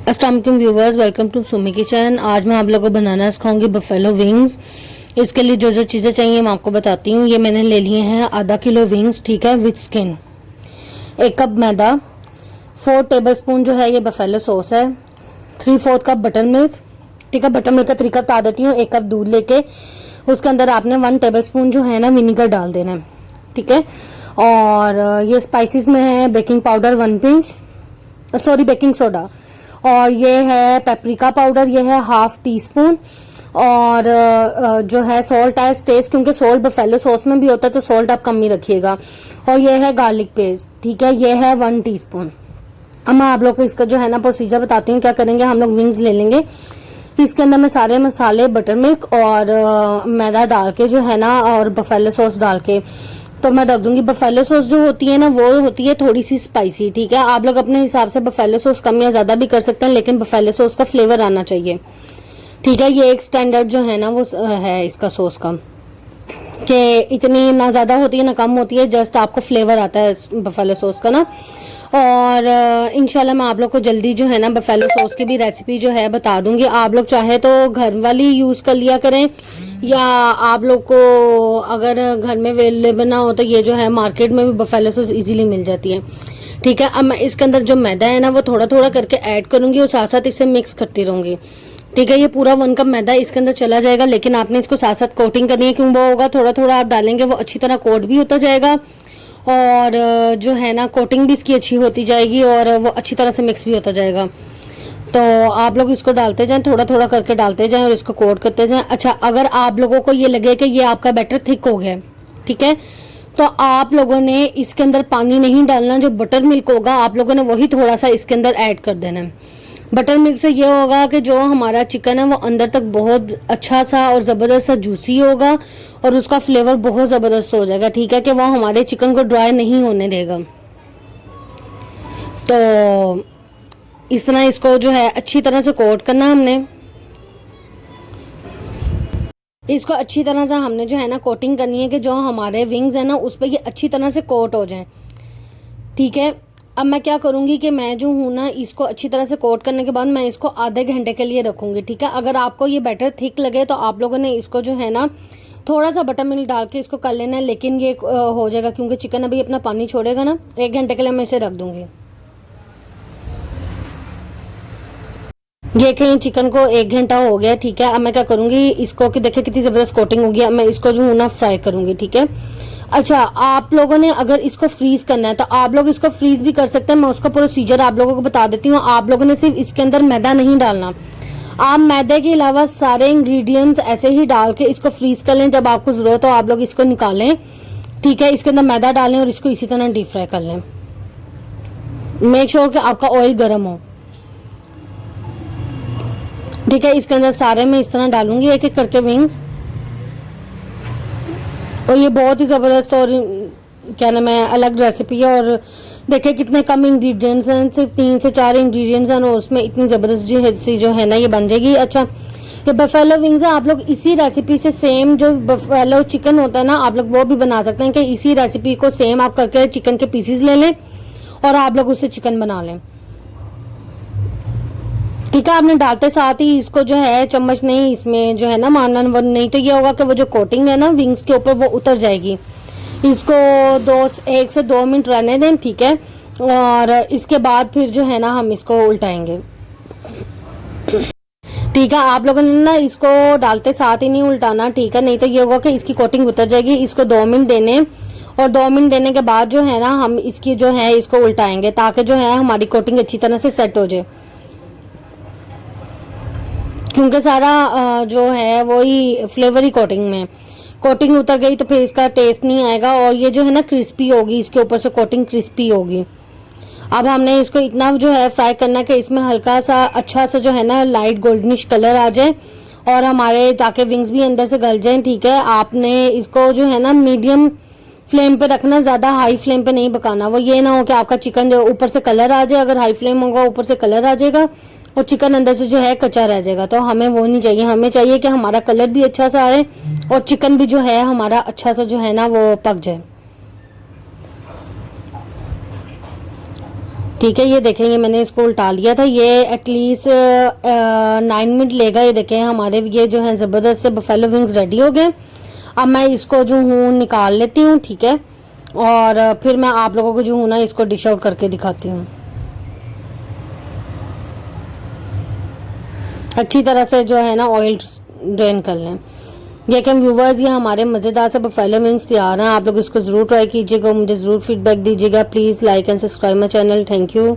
अस्सलाम वालेकुम viewers, welcome to Sumi kitchen. आज मैं आप लोगों को बनाना सिखाऊंगी बफेलो विंग्स। इसके लिए जो जो चीज़ें चाहिए मैं आपको बताती हूँ। ये मैंने ले लिए हैं आधा किलो विंग्स, ठीक है, with skin. 1 cup maida, 4 tablespoon जो है ये बफेलो सॉस है, 3/4 कप बटर मिल्क, ठीक है। बटर मिल्क का तरीका बता देती हूँ। 1 कप दूध लेके उसके अंदर आपने 1 टेबलस्पून जो है ना विनीगर डाल देना है, ठीक है। और ये स्पाइसेस में है baking powder 1 pinch, sorry baking soda, और ये है पेपरिका पाउडर, ये है 1/2 टीस्पून, और जो है सॉल्ट एज टेस्ट, क्योंकि सॉल्ट बफेलो सॉस में भी होता है तो सॉल्ट आप कम ही रखिएगा। और ये है गार्लिक पेस्ट, ठीक है, ये है 1 टीस्पून। अब मैं आप लोग को इसका जो है ना प्रोसीजर बताती हूँ। क्या करेंगे, हम लोग विंग्स ले लेंगे, इसके अंदर मैं सारे मसाले बटर मिल्क और मैदा डाल के जो है ना, और बफेलो सॉस डाल के तो मैं रख दूंगी। बफेलो सॉस जो होती है ना वो होती है थोड़ी सी स्पाइसी, ठीक है। आप लोग अपने हिसाब से बफेलो सॉस कम या ज्यादा भी कर सकते हैं, लेकिन बफेलो सॉस का फ्लेवर आना चाहिए, ठीक है। ये एक स्टैंडर्ड जो है ना वो है इसका सॉस का, कि इतनी ना ज्यादा होती है ना कम होती है, जस्ट आपको फ्लेवर आता है बफेलो सॉस का ना। और इंशाल्लाह मैं आप लोग को जल्दी जो है ना बफेलो सॉस की भी रेसिपी जो है बता दूंगी। आप लोग चाहे तो घर वाली यूज कर लिया करें, या आप लोग को अगर घर में अवेलेबल ना हो तो ये जो है मार्केट में भी बफेलो सॉस इजीली मिल जाती है, ठीक है। अब मैं इसके अंदर जो मैदा है ना वो थोड़ा थोड़ा करके ऐड करूंगी और साथ साथ इसे मिक्स करती रहूंगी, ठीक है। ये पूरा 1 कप मैदा इसके अंदर चला जाएगा, लेकिन आपने इसको साथ साथ कोटिंग करनी है, क्यों वो होगा थोड़ा थोड़ा आप डालेंगे वो अच्छी तरह कोट भी होता जाएगा, और जो है ना कोटिंग भी इसकी अच्छी होती जाएगी, और वो अच्छी तरह से मिक्स भी होता जाएगा। तो आप लोग इसको डालते जाएं, थोड़ा थोड़ा करके डालते जाएं और इसको कोट करते जाएं। अच्छा, अगर आप लोगों को ये लगे कि ये आपका बैटर थिक हो गया, ठीक है, तो आप लोगों ने इसके अंदर पानी नहीं डालना। जो बटर मिल्क होगा आप लोगों ने वही थोड़ा सा इसके अंदर ऐड कर देना है। बटर मिल्क से ये होगा कि जो हमारा चिकन है वो अंदर तक बहुत अच्छा सा और ज़बरदस्त सा जूसी होगा, और उसका फ्लेवर बहुत ज़बरदस्त हो जाएगा, ठीक है, कि वो हमारे चिकन को ड्राई नहीं होने देगा। तो इस तरह इसको जो है अच्छी तरह से कोट करना हमने। इसको अच्छी तरह से हमने जो है ना कोटिंग करनी है कि जो हमारे विंग्स है ना उस पर ये अच्छी तरह से कोट हो जाए, ठीक है। अब मैं क्या करूंगी कि मैं जो हूँ ना इसको अच्छी तरह से कोट करने के बाद मैं इसको आधे घंटे के लिए रखूंगी, ठीक है। अगर आपको ये बैटर थिक लगे तो आप लोगों ने इसको जो है ना थोड़ा सा बटर मिल्क डाल के इसको कर लेना है, लेकिन ये हो जाएगा क्योंकि चिकन अभी अपना पानी छोड़ेगा ना। 1 घंटे के लिए मैं इसे रख दूंगी। ये कहीं चिकन को 1 घंटा हो गया, ठीक है। अब मैं क्या करूंगी इसको, कि देखिए कितनी जबरदस्त कोटिंग होगी। अब मैं इसको जो हूँ ना फ्राई करूंगी, ठीक है। अच्छा, आप लोगों ने अगर इसको फ्रीज करना है तो आप लोग इसको फ्रीज भी कर सकते हैं। मैं उसका प्रोसीजर आप लोगों को बता देती हूँ। आप लोगों ने सिर्फ इसके अंदर मैदा नहीं डालना, आप मैदे के अलावा सारे इंग्रेडिएंट्स ऐसे ही डाल के इसको फ्रीज कर लें। जब आपको जरूरत हो आप लोग इसको निकालें, ठीक है, इसके अंदर मैदा डालें और इसको इसी तरह डीप फ्राई कर लें। मेक श्योर कि आपका ऑयल गर्म हो, ठीक है। इसके अंदर सारे मैं इस तरह डालूंगी एक एक करके विंग्स, और ये बहुत ही ज़बरदस्त और क्या नाम है अलग रेसिपी है। और देखिए कितने कम इंग्रेडिएंट्स हैं, सिर्फ 3 से 4 इंग्रेडिएंट्स हैं, और उसमें इतनी ज़बरदस्त सी जो है ना ये बन जाएगी। अच्छा, ये बफेलो विंग्स है, आप लोग इसी रेसिपी से सेम जो बफेलो चिकन होता है ना आप लोग वो भी बना सकते हैं, कि इसी रेसिपी को सेम आप करके चिकन के पीसीज ले लें और आप लोग उससे चिकन बना लें, ठीक है। आपने डालते साथ ही इसको जो है चम्मच नहीं इसमें जो है ना मारना, नहीं तो ये होगा कि वो जो कोटिंग है ना विंग्स के ऊपर वो उतर जाएगी। इसको 1 से 2 मिनट रहने दें, ठीक है। और इसके बाद फिर जो है ना हम इसको उल्टाएंगे, ठीक है। आप लोगों ने ना इसको डालते साथ ही नहीं उल्टाना, ठीक है, नहीं तो ये होगा कि इसकी कोटिंग उतर जाएगी। इसको 2 मिनट देने, और 2 मिनट देने के बाद जो है ना हम इसकी जो है इसको उल्टाएंगे, ताकि जो है हमारी कोटिंग अच्छी तरह से सेट हो जाए, क्योंकि सारा जो है वो ही फ्लेवर ही कोटिंग में। कोटिंग उतर गई तो फिर इसका टेस्ट नहीं आएगा, और ये जो है ना क्रिस्पी होगी, इसके ऊपर से कोटिंग क्रिस्पी होगी। अब हमने इसको इतना जो है फ्राई करना कि इसमें हल्का सा अच्छा सा जो है ना लाइट गोल्डनिश कलर आ जाए, और हमारे ताकि विंग्स भी अंदर से गल जाएं, ठीक है। आपने इसको जो है ना मीडियम फ्लेम पे रखना, ज्यादा हाई फ्लेम पे नहीं पकाना। वो ये ना हो कि आपका चिकन जो ऊपर से कलर आ जाए, अगर हाई फ्लेम होगा ऊपर से कलर आ जाएगा और चिकन अंदर से जो है कच्चा रह जाएगा। तो हमें वो नहीं चाहिए, हमें चाहिए कि हमारा कलर भी अच्छा सा आए और चिकन भी जो है हमारा अच्छा सा जो है ना वो पक जाए, ठीक है, ये देखें, ये मैंने इसको उल्टा लिया था। ये एटलीस्ट 9 मिनट लेगा। ये देखें हमारे ये जो है ज़बरदस्त से बफेलो विंग्स रेडी हो गए। अब मैं इसको जो हूँ निकाल लेती हूँ, ठीक है, और फिर मैं आप लोगों को जो हूँ ना इसको डिश आउट करके दिखाती हूँ। अच्छी तरह से जो है ना ऑयल ड्रेन कर लें। ये कि व्यूवर्स, ये हमारे मज़ेदार से बफेलो विंग्स तैयार हैं। आप लोग इसको ज़रूर ट्राई कीजिएगा, मुझे ज़रूर फीडबैक दीजिएगा। Please like and subscribe my channel. Thank you.